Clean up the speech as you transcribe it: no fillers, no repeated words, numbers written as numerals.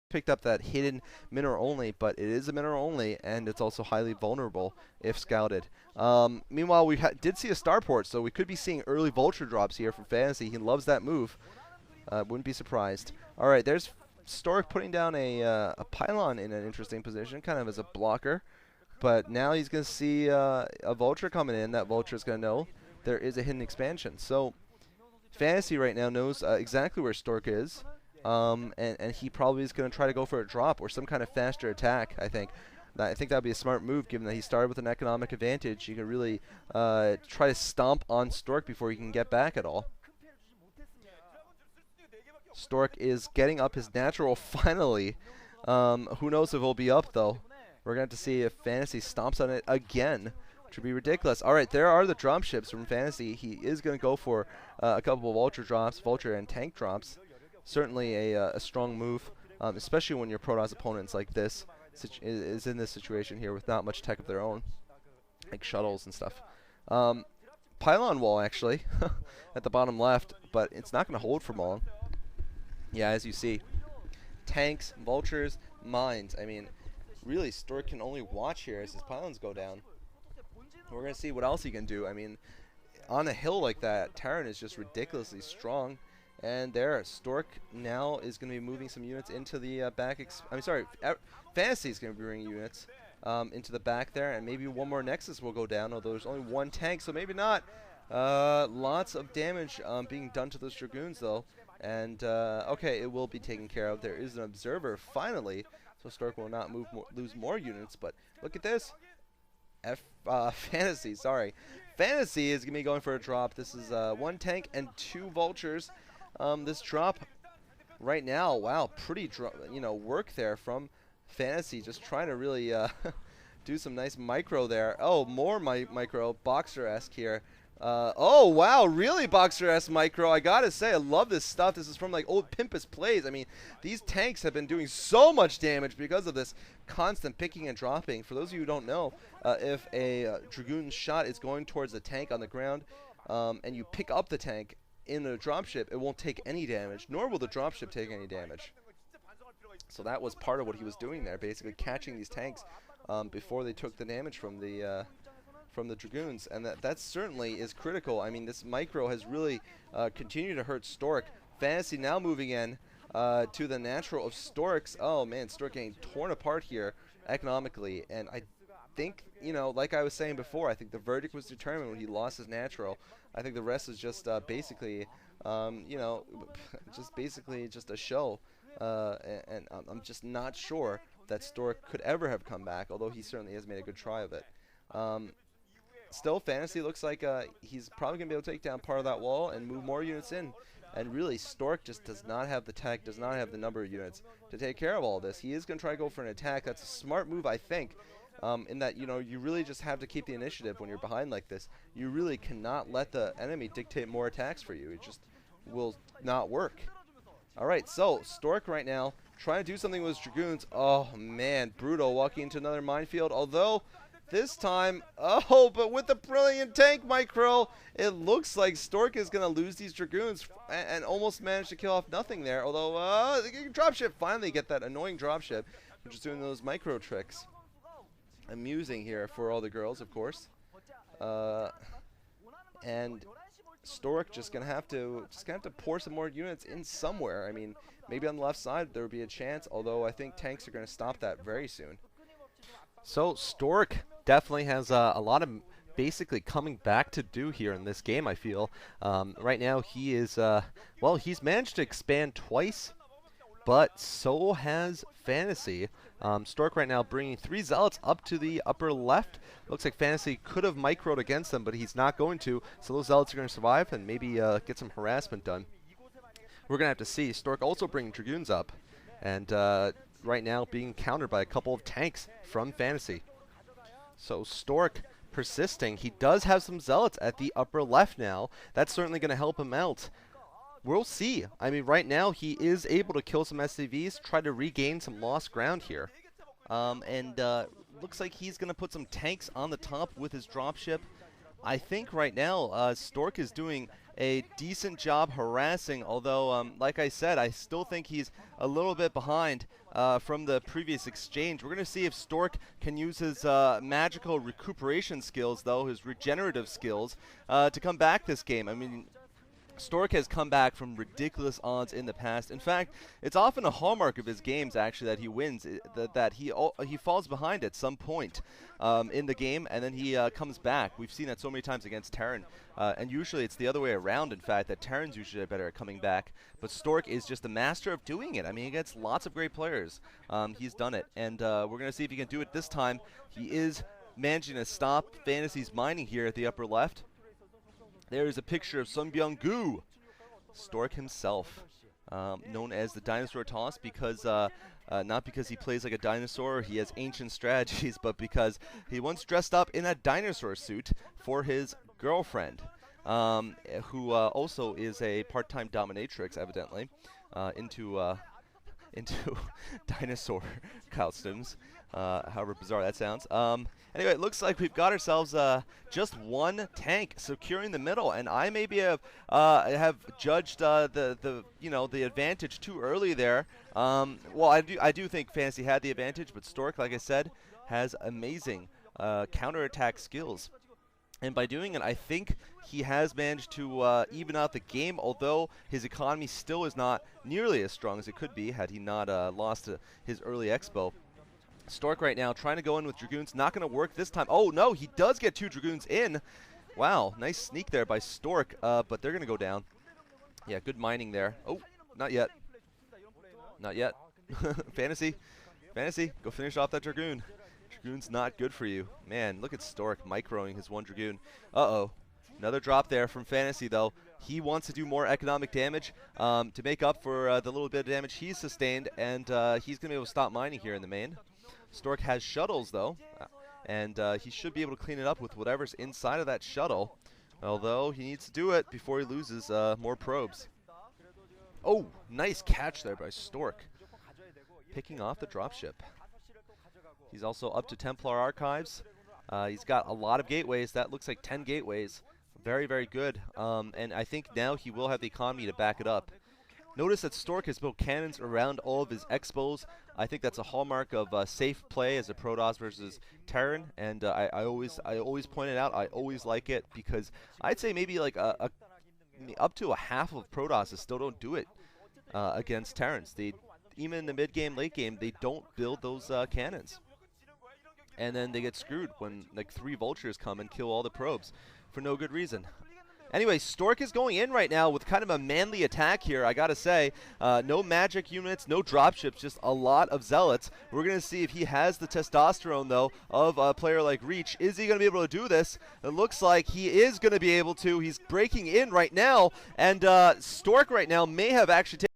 picked up that hidden mineral only, but it is a mineral only, and it's also highly vulnerable if scouted. Meanwhile, we did see a starport, so we could be seeing early vulture drops here from Fantasy. He loves that move. Wouldn't be surprised. All right, there's Stork putting down a pylon in an interesting position, kind of as a blocker. But now he's going to see a vulture coming in. That vulture is going to know there is a hidden expansion. So Fantasy right now knows exactly where Stork is. And he probably is going to try to go for a drop or some kind of faster attack, I think. I think that would be a smart move, given that he started with an economic advantage. He could really try to stomp on Stork before he can get back at all. Stork is getting up his natural finally. Who knows if he'll be up, though. We're going to have to see if Fantasy stomps on it again, which would be ridiculous. All right, there are the drop ships from Fantasy. He is going to go for a couple of Vulture drops, Vulture and Tank drops. Certainly a strong move, especially when your Protoss opponents like this is in this situation here with not much tech of their own, like shuttles and stuff. Pylon wall, actually, at the bottom left, but it's not going to hold for long. Yeah, as you see. Tanks, Vultures, Mines. I mean, really, Stork can only watch here as his pylons go down. We're going to see what else he can do. I mean, on a hill like that, Terran is just ridiculously strong. And there, Stork now is going to be moving some units into the back. Fantasy is going to be bringing units into the back there, and maybe one more Nexus will go down, although there's only one tank, so maybe not. Lots of damage being done to those Dragoons, though. And, okay, it will be taken care of. There is an Observer, finally, so Stork will not lose more units, but look at this. Fantasy, sorry. Fantasy is going to be going for a drop. This is one tank and two Vultures. This drop right now, wow, pretty work there from Fantasy, just trying to really do some nice micro there. Oh, more micro, Boxer-esque here. Oh, wow, really Boxer-esque micro. I gotta say, I love this stuff. This is from like old Pimpus plays. I mean, these tanks have been doing so much damage because of this constant picking and dropping. For those of you who don't know, if a Dragoon shot is going towards a tank on the ground, and you pick up the tank in a dropship, it won't take any damage, nor will the dropship take any damage. So that was part of what he was doing there, basically catching these tanks before they took the damage from the Dragoons, and that certainly is critical. I mean, this micro has really continued to hurt Stork. Fantasy now moving in to the natural of Stork's. Oh man, Stork getting torn apart here economically, and I think, like I was saying before, I think the verdict was determined when he lost his natural. I think the rest is just basically, just a show. And I'm just not sure that Stork could ever have come back, although he certainly has made a good try of it. Still, Fantasy looks like he's probably going to be able to take down part of that wall and move more units in. And really, Stork just does not have the tech, does not have the number of units to take care of all this. He is going to try to go for an attack. That's a smart move, I think. In that, you really just have to keep the initiative when you're behind like this. You really cannot let the enemy dictate more attacks for you. It just will not work. Alright, so Stork right now trying to do something with his Dragoons. Oh man, Brutal walking into another minefield, although this time, but with the brilliant tank micro, it looks like Stork is going to lose these Dragoons and almost manage to kill off nothing there, although the dropship finally get that annoying dropship, which is doing those micro tricks. Amusing here for all the girls, of course. And Stork just gonna have to pour some more units in somewhere. I mean, maybe on the left side there would be a chance, although I think tanks are gonna stop that very soon. So Stork definitely has a lot of basically coming back to do here in this game, I feel. Right now he is, he's managed to expand twice, but so has Fantasy. Stork right now bringing 3 Zealots up to the upper left. Looks like Fantasy could have microed against them, but he's not going to. So those Zealots are going to survive and maybe get some harassment done. We're going to have to see. Stork also bringing Dragoons up. And right now being countered by a couple of tanks from Fantasy. So Stork persisting. He does have some Zealots at the upper left now. That's certainly going to help him out. We'll see. I mean, right now he is able to kill some SCVs, try to regain some lost ground here. Looks like he's going to put some tanks on the top with his dropship. I think right now Stork is doing a decent job harassing, although, like I said, I still think he's a little bit behind from the previous exchange. We're going to see if Stork can use his magical recuperation skills, though, his regenerative skills, to come back this game. I mean, Stork has come back from ridiculous odds in the past. In fact, it's often a hallmark of his games, actually, that he wins, that he falls behind at some point in the game, and then he comes back. We've seen that so many times against Terran, and usually it's the other way around, in fact, that Terran's usually better at coming back, but Stork is just the master of doing it. I mean, against lots of great players, he's done it, and we're going to see if he can do it this time. He is managing to stop Fantasy's mining here at the upper left. There's a picture of Sun Byung-gu, Stork himself, known as the dinosaur toss because not because he plays like a dinosaur or he has ancient strategies, but because he once dressed up in a dinosaur suit for his girlfriend, who also is a part-time dominatrix, evidently, into dinosaur costumes, however bizarre that sounds. Anyway, it looks like we've got ourselves just one tank securing the middle, and I maybe have judged the advantage too early there. Well, I do think Fantasy had the advantage, but Stork, like I said, has amazing counterattack skills. And by doing it, I think he has managed to even out the game, although his economy still is not nearly as strong as it could be had he not lost his early expo. Stork right now trying to go in with Dragoons. Not going to work this time. Oh, no, he does get 2 Dragoons in. Wow, nice sneak there by Stork, but they're going to go down. Yeah, good mining there. Oh, not yet. Not yet. Fantasy, go finish off that Dragoon. Dragoon's not good for you. Man, look at Stork microing his 1 Dragoon. Uh-oh. Another drop there from Fantasy, though. He wants to do more economic damage to make up for the little bit of damage he's sustained, and he's going to be able to stop mining here in the main. Stork has shuttles, though, and he should be able to clean it up with whatever's inside of that shuttle, although he needs to do it before he loses more probes. Oh, nice catch there by Stork, picking off the dropship. He's also up to Templar Archives. He's got a lot of gateways. That looks like 10 gateways. Very, very good. And I think now he will have the economy to back it up. Notice that Stork has built cannons around all of his expos. I think that's a hallmark of safe play as a Protoss versus Terran. And I always point it out. I always like it because I'd say maybe like up to a half of Protosses still don't do it against Terrans. Even in the mid game, late game, they don't build those cannons. And then they get screwed when like 3 vultures come and kill all the probes for no good reason. Anyway, Stork is going in right now with kind of a manly attack here, I gotta say. No magic units, no dropships, just a lot of zealots. We're gonna see if he has the testosterone, though, of a player like Reach. Is he gonna be able to do this? It looks like he is gonna be able to. He's breaking in right now, and Stork right now may have actually taken